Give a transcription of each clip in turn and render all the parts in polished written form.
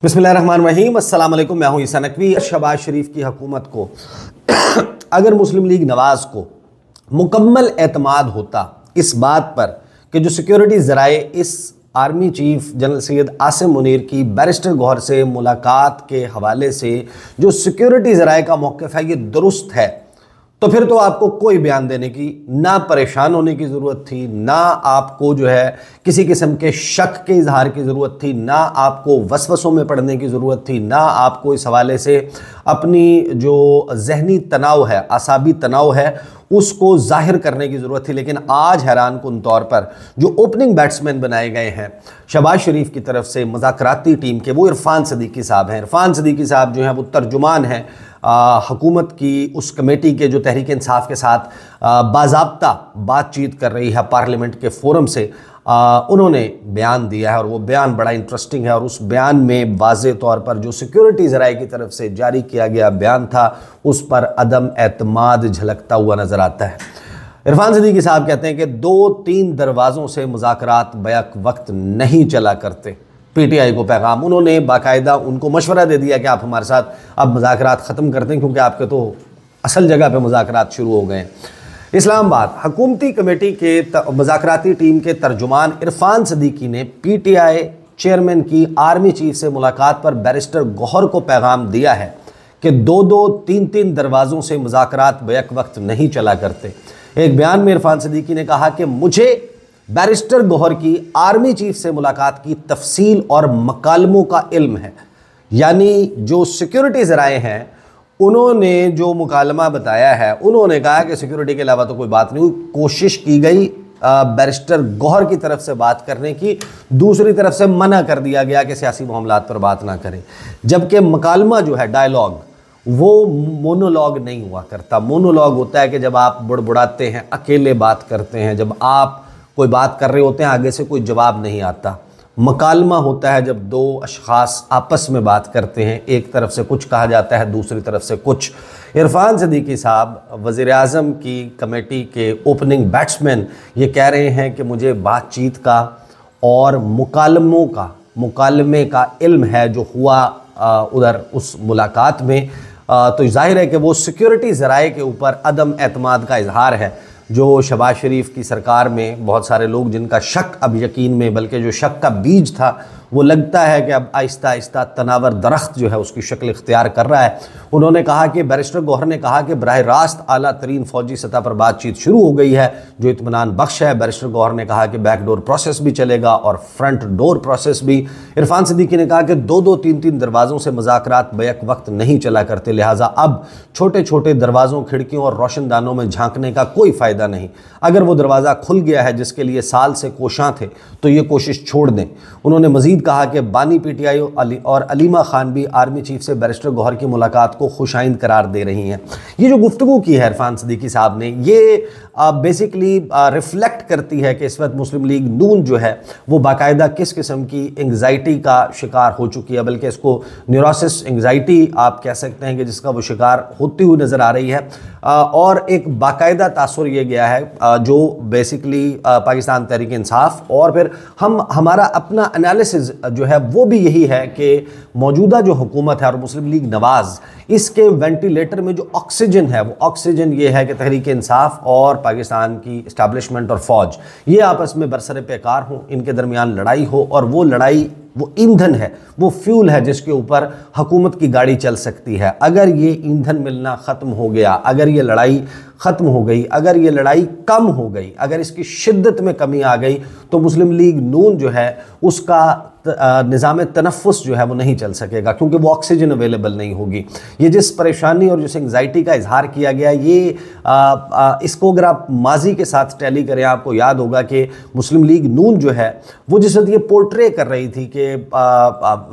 बिस्मिल्लाहिर्रहमानिर्रहीम, अस्सलाम वालेकुम। मैं हूं ईसा नकवी। शहबाज शरीफ की हुकूमत को अगर मुस्लिम लीग नवाज़ को मुकम्मल एतमाद होता इस बात पर कि जो सिक्योरिटी ज़राए इस army chief general Syed Asim Munir की बैरिस्टर गौहर से मुलाकात के हवाले से जो सिक्योरिटी ज़राए का मौक़िफ़ है ये दुरुस्त है, तो फिर तो आपको कोई बयान देने की ना परेशान होने की ज़रूरत थी, ना आपको जो है किसी किस्म के शक के इजहार की ज़रूरत थी, ना आपको वसवसों में पड़ने की ज़रूरत थी, ना आपको इस हवाले से अपनी जो जहनी तनाव है, आसाबी तनाव है, उसको जाहिर करने की ज़रूरत थी। लेकिन आज हैरान कुन तौर पर जो ओपनिंग बैट्समैन बनाए गए हैं शहबाज शरीफ की तरफ से मुज़ाकराती टीम के, वो इरफान सदीकी साहब हैं। इरफान सदीकी साहब जो हैं वो तर्जुमान हैं हुकूमत की उस कमेटी के जो तहरीक इंसाफ के साथ बाज़ाब्ता बातचीत कर रही है पार्लियामेंट के फोरम से। उन्होंने बयान दिया है और वो बयान बड़ा इंटरेस्टिंग है और उस बयान में वाज़े तौर पर जो सिक्योरिटी ज़राए की तरफ से जारी किया गया बयान था उस पर अदम एतमाद झलकता हुआ नज़र आता है। इरफान सदीकी साहब कहते हैं कि 2-3 दरवाज़ों से मुज़ाकरात बैक वक्त नहीं चला करते। पीटीआई को पैगाम, उन्होंने बाकायदा उनको मशवरा दे दिया कि आप हमारे साथ अब मुज़ाकरात ख़त्म करते हैं क्योंकि आपके तो असल जगह पे मुज़ाकरात शुरू हो गए हैं। इस्लामाबाद हुकूमती कमेटी के मुज़ाकराती टीम के तर्जुमान इरफान सदीकी ने पीटीआई चेयरमैन की आर्मी चीफ से मुलाकात पर बैरिस्टर गौहर को पैगाम दिया है कि 2-3 दरवाज़ों से मुज़ाकरात बैक वक्त नहीं चला करते। एक बयान में इरफान सदीकी ने कहा कि मुझे बैरिस्टर गौहर की आर्मी चीफ से मुलाकात की तफसील और मकालमों का इल्म है। यानी जो सिक्योरिटी ज़राए हैं उन्होंने जो मुकालमा बताया है, उन्होंने कहा कि सिक्योरिटी के अलावा तो कोई बात नहीं हुई। कोशिश की गई बैरिस्टर गौहर की तरफ से बात करने की, दूसरी तरफ से मना कर दिया गया कि सियासी मामलात पर बात ना करें। जबकि मुकालमा जो है, डायलॉग, वो मोनोलॉग नहीं हुआ करता। मोनोलॉग होता है कि जब आप बुड़बुड़ाते हैं, अकेले बात करते हैं, जब आप कोई बात कर रहे होते हैं आगे से कोई जवाब नहीं आता। मकालमा होता है जब 2 अशख़ास आपस में बात करते हैं, एक तरफ से कुछ कहा जाता है, दूसरी तरफ से कुछ। इरफान सदीकी साहब वज़ीर-ए-आज़म की कमेटी के ओपनिंग बैट्समैन ये कह रहे हैं कि मुझे बातचीत का और मुकालमे का इल्म है जो हुआ उधर उस मुलाकात में। तो जाहिर है कि वो सिक्योरिटी ज़राए के ऊपर अदम एतमाद का इजहार है। जो शहबाज शरीफ की सरकार में बहुत सारे लोग जिनका शक अब यकीन में, बल्कि जो शक का बीज था वो लगता है कि अब आहिस्ता आहिस्ता तनावर दरख्त जो है उसकी शक्ल इख्तियार कर रहा है। उन्होंने कहा कि बैरिस्टर गौहर ने कहा कि बराह रास्त आला तरीन फ़ौजी सतह पर बातचीत शुरू हो गई है जो इत्मीनान बख्श है। बैरिस्टर गौहर ने कहा कि बैकडोर प्रोसेस भी चलेगा और फ्रंट डोर प्रोसेस भी। इरफान सदीकी ने कहा कि 2-3 दरवाज़ों से मुज़ाकरात बैक वक्त नहीं चला करते, लिहाजा अब छोटे छोटे दरवाज़ों, खिड़कियों और रोशनदानों में झांकने का कोई फ़ायदा नहीं। अगर वो दरवाज़ा खुल गया है जिसके लिए साल से कोशां थे तो ये कोशिश छोड़ दें। उन्होंने मज़ीद कहा कि बानी पीटीआई और अलीमा खान भी आर्मी चीफ से बैरिस्टर गौहर की मुलाकात को खुशाइंद करार दे रही हैं। ये जो गुफ्तगू की है इरफान सदीकी साहब ने, ये बेसिकली रिफ्लेक्ट करती है कि इस वक्त मुस्लिम लीग नून जो है वो बाकायदा किस किस्म की एंग्जाइटी का शिकार हो चुकी है, बल्कि इसको न्यूरोसिस एंग्जाइटी आप कह सकते हैं कि जिसका वो शिकार होती हुई नज़र आ रही है। और एक बाकायदा तासुर ये गया है जो बेसिकली पाकिस्तान तहरीक इंसाफ और फिर हमारा अपना एनालिसिस जो है वो भी यही है कि मौजूदा जो हुकूमत है और मुस्लिम लीग नवाज़, इसके वेंटिलेटर में जो ऑक्सीजन है वो ऑक्सीजन ये है कि तहरीक इंसाफ और पाकिस्तान की इस्टेब्लिशमेंट और फ़ौज ये आपस में बरसरे पैकार हों, इनके दरमियान लड़ाई हो और वो लड़ाई वो ईंधन है, वो फ्यूल है जिसके ऊपर हुकूमत की गाड़ी चल सकती है। अगर ये ईंधन मिलना ख़त्म हो गया, अगर ये लड़ाई ख़त्म हो गई, अगर ये लड़ाई कम हो गई, अगर इसकी शिद्दत में कमी आ गई तो मुस्लिम लीग नून जो है उसका निज़ाम तनफ़ुस जो है वो नहीं चल सकेगा क्योंकि वो ऑक्सीजन अवेलेबल नहीं होगी। ये जिस परेशानी और जिस एंग्जाइटी का इजहार किया गया, ये इसको अगर आप माजी के साथ टैली करें, आपको याद होगा कि मुस्लिम लीग नून जो है वो जिस वक्त ये पोर्ट्रे कर रही थी कि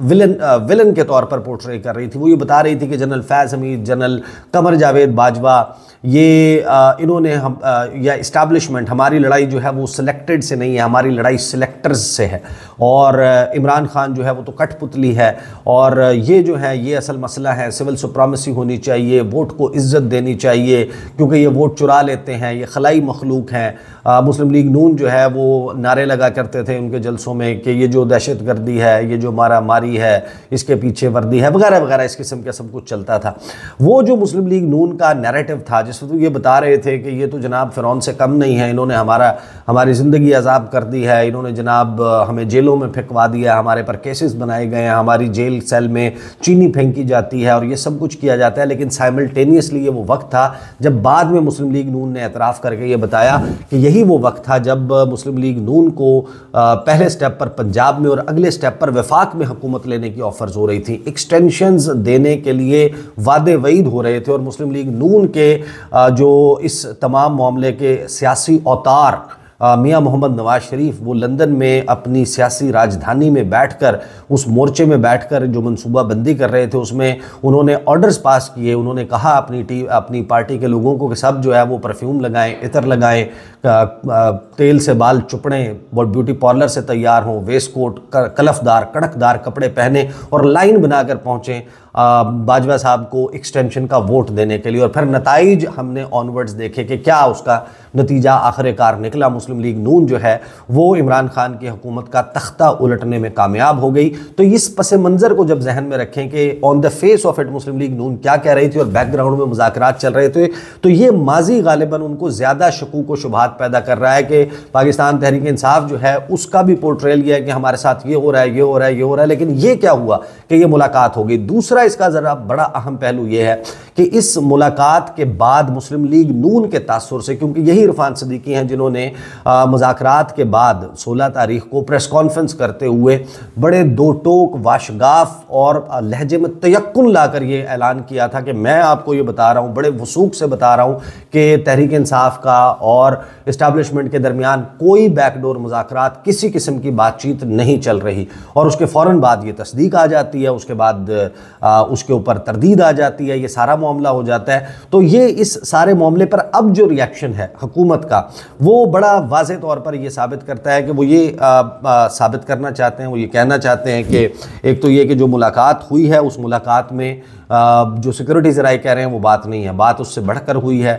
विलन के तौर पर पोर्ट्रे कर रही थी, वो ये बता रही थी कि जनरल फैज़ हमीद, जनरल कमर जावेद बाजवा, ये इन्होंने हम या इस्टेब्लिशमेंट, हमारी लड़ाई जो है वो सिलेक्टेड से नहीं है, हमारी लड़ाई सिलेक्टर्स से है और इमरान खान जो है वो तो कठपुतली है और ये जो है ये असल मसला है, सिविल सुप्रीमेसी होनी चाहिए, वोट को इज्जत देनी चाहिए क्योंकि ये वोट चुरा लेते हैं, ये खलाई मखलूक हैं। मुस्लिम लीग नून जो है वो नारे लगा करते थे उनके जलसों में कि ये जो दहशतगर्दी है, ये जो मारा मारी है, इसके पीछे वर्दी है वगैरह वगैरह, इस किस्म का सब कुछ चलता था। वो जो मुस्लिम लीग नून का नैरेटिव था जिस वक्त ये बता रहे थे कि ये तो जनाब फ़िरौन से कम नहीं है, इन्होंने हमारी ज़िंदगी अजाब कर दी है, इन्होंने जनाब हमें जेलों में फेंकवा दिया, हमारे पर केसेस बनाए गए हैं, हमारी जेल सेल में चीनी फेंकी जाती है और ये सब कुछ किया जाता है। लेकिन साइमल्टेनियसली ये वो वक्त था जब बाद में मुस्लिम लीग नून ने एतराफ़ करके ये बताया कि यही वो वक्त था जब मुस्लिम लीग नून को पहले स्टेप पर पंजाब में और अगले स्टेप पर वफाक में हुकूमत लेने की ऑफर्स हो रही थी, एक्सटेंशंस देने के लिए वादे वईद हो रहे थे। और मुस्लिम लीग नून के जो इस तमाम मामले के सियासी औतार मियां मोहम्मद नवाज शरीफ वो लंदन में अपनी सियासी राजधानी में बैठकर उस मोर्चे में बैठकर जो मनसूबा बंदी कर रहे थे उसमें उन्होंने ऑर्डर्स पास किए। उन्होंने कहा अपनी पार्टी के लोगों को कि सब जो है वो परफ्यूम लगाएं, इतर लगाएं, तेल से बाल चुपड़ें, वो ब्यूटी पार्लर से तैयार हों, वेस्ट कोट कलफदार कड़कदार कपड़े पहने और लाइन बनाकर पहुँचें बाजवा साहब को एक्सटेंशन का वोट देने के लिए। और फिर नताइज हमने ऑनवर्ड्स देखे कि क्या उसका नतीजा आखिरकार निकला। मुस्लिम लीग नून जो है वो इमरान खान की हुकूमत का तख्ता उलटने में कामयाब हो गई। तो इस पस मंज़र को जब जहन में रखें कि on the face of it Muslim League नून क्या कह रही थी और बैकग्राउंड में मुज़ाकरात चल रहे थे, तो ये माजी गालिबन उनको ज़्यादा शकूक व शुबहात पैदा कर रहा है कि पाकिस्तान तहरीक इंसाफ जो है उसका भी पोर्ट्रेल ये है कि हमारे साथ ये हो रहा है, ये हो रहा है, ये हो रहा है। लेकिन ये क्या हुआ कि ये मुलाकात हो गई। दूसरा इसका ज़रा बड़ा अहम पहलू ये है कि इस मुलाकात के बाद मुस्लिम लीग नून के तासुर से, क्योंकि यही इरफान सदीकी हैं जिन्होंने मुज़ाकरात के बाद 16 तारीख को प्रेस कॉन्फ्रेंस करते हुए बड़े दो टोक वाशगाफ और लहजे में तयक्कुन लाकर ये ऐलान किया था कि मैं आपको ये बता रहा हूँ, बड़े वसूख से बता रहा हूँ कि तहरीक इंसाफ का और इस्टेब्लिशमेंट के दरमियान कोई बैकडोर मुज़ाकरात, किसी किस्म की बातचीत नहीं चल रही। और उसके फ़ौरन बाद ये तस्दीक आ जाती है, उसके बाद उसके ऊपर तरदीद आ जाती है, ये सारा मामला हो जाता है। तो ये इस सारे मामले पर अब जो रिएक्शन है हुकूमत का वो बड़ा वाज़े तौर पर ये साबित करता है कि वो ये साबित करना चाहते हैं, वो ये कहना चाहते हैं कि एक तो ये कि जो मुलाकात हुई है उस मुलाकात में जो सिक्योरिटी ज़राए कह रहे हैं वो बात नहीं है, बात उससे बढ़कर हुई है।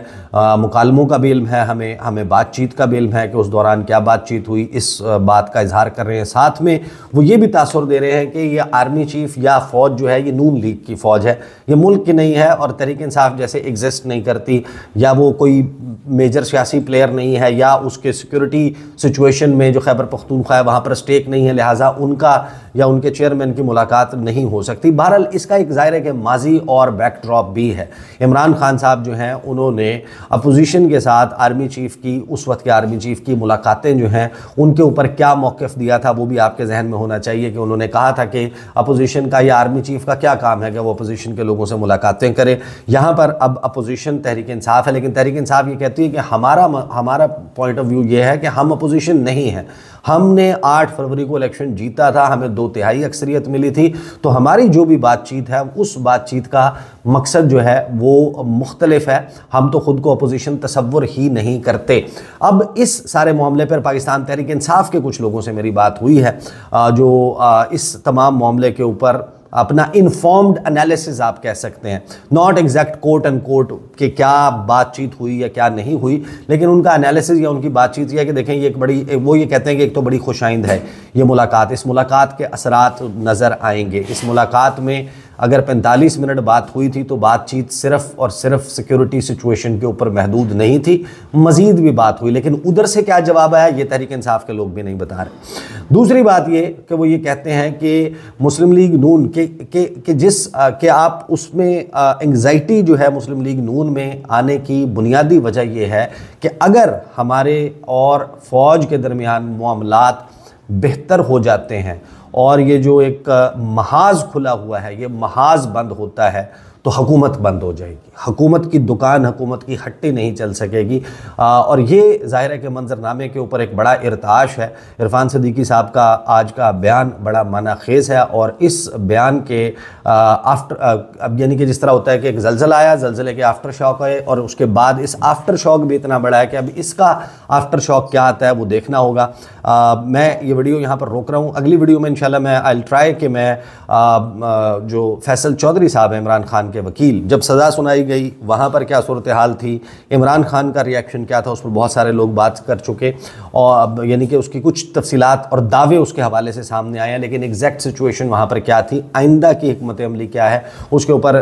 मुकालमों का भी इल्म है, हमें बातचीत का भी इल्म है कि उस दौरान क्या बातचीत हुई, इस बात का इजहार कर रहे हैं। साथ में वो ये भी तासुर दे रहे हैं कि ये आर्मी चीफ या फ़ौज जो है ये नून लीग की फ़ौज है, ये मुल्क की नहीं है और तहरीक इंसाफ जैसे एग्जिस्ट नहीं करती, या वो कोई मेजर सियासी प्लेयर नहीं है, या उसके सिक्योरिटी सिचुएशन में जो खैबर पख्तूनख्वा है वहाँ पर स्टेक नहीं है, लिहाजा उनका या उनके चेयरमैन की मुलाकात नहीं हो सकती। बहरहाल इसका एक ज़ाहिर है कि माजी और बैकड्रॉप भी है। इमरान खान साहब जो हैं उन्होंने अपोजिशन के साथ आर्मी चीफ़ की, उस वक्त के आर्मी चीफ़ की मुलाकातें जो हैं उनके ऊपर क्या मौक़िफ़ दिया था वो भी आपके जहन में होना चाहिए कि उन्होंने कहा था कि अपोजिशन का या आर्मी चीफ़ का क्या काम है कि वो अपोजिशन के लोगों से मुलाकातें करे। यहाँ पर अब अपोजिशन तहरीक इंसाफ है, लेकिन तहरीक इंसाफ ये कहती है कि हमारा पॉइंट ऑफ व्यू ये है कि हम अपोजिशन नहीं है, हमने 8 फरवरी को इलेक्शन जीता था, हमें 2/3 अक्सरियत मिली थी, तो हमारी जो भी बातचीत है उस बातचीत का मकसद जो है वो मुख्तलिफ है, हम तो ख़ुद को अपोजिशन तसव्वुर ही नहीं करते। अब इस सारे मामले पर पाकिस्तान तहरीक इंसाफ के कुछ लोगों से मेरी बात हुई है जो इस तमाम मामले के ऊपर अपना इन्फॉर्म्ड एनालिसिस आप कह सकते हैं, not exact quote and quote कि क्या बातचीत हुई या क्या नहीं हुई, लेकिन उनका एनालिसिस या उनकी बातचीत यह है कि देखें ये एक बड़ी, वो ये कहते हैं कि एक तो बड़ी खुशाइंद है ये मुलाकात, इस मुलाकात के असरात नज़र आएंगे। इस मुलाकात में अगर 45 मिनट बात हुई थी तो बातचीत सिर्फ़ और सिर्फ सिक्योरिटी सिचुएशन के ऊपर महदूद नहीं थी, मज़ीद भी बात हुई, लेकिन उधर से क्या जवाब आया ये तहरीक इंसाफ के लोग भी नहीं बता रहे। दूसरी बात ये कि वो ये कहते हैं कि मुस्लिम लीग नून के आप उसमें एंग्जाइटी जो है मुस्लिम लीग नून में आने की बुनियादी वजह यह है कि अगर हमारे और फ़ौज के दरमियान मामलात बेहतर हो जाते हैं और ये जो एक महाज खुला हुआ है ये महाज बंद होता है, तो हुकूमत बंद हो जाएगी, हुकूमत की दुकान, हुकूमत की हट्टी नहीं चल सकेगी। और ये ज़ाहिर है कि मंजरनामे के ऊपर एक बड़ा इर्ताश है। इरफान सिद्दीकी साहब का आज का बयान बड़ा मानाखेज़ है, और इस बयान के अब यानी कि जिस तरह होता है कि एक ज़लज़ला आया, ज़लज़ले के आफ्टर शॉक आए, और उसके बाद इस आफ्टर शॉक भी इतना बड़ा है कि अब इसका आफ्टर शॉक क्या आता है वो देखना होगा। मैं ये वीडियो यहाँ पर रोक रहा हूँ। अगली वीडियो में इंशाल्लाह मैं आई विल ट्राई कि मैं जो फैसल चौधरी साहब हैं, इमरान खान के वकील, जब सज़ा सुनाई गई वहाँ पर क्या सूरत हाल थी, इमरान खान का रिएक्शन क्या था, उस पर बहुत सारे लोग बात कर चुके, और यानी कि उसकी कुछ तफसीलात और दावे उसके हवाले से सामने आए हैं, लेकिन एग्जैक्ट सिचुएशन वहाँ पर क्या थी, आइंदा की हिकमत अमली क्या है, उसके ऊपर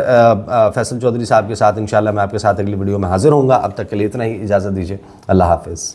फैसल चौधरी साहब के साथ इंशाल्लाह मैं आपके साथ अगली वीडियो में हाजिर होऊंगा। अब तक के लिए इतना ही, इजाज़त दीजिए। अल्लाह हाफ़िज़।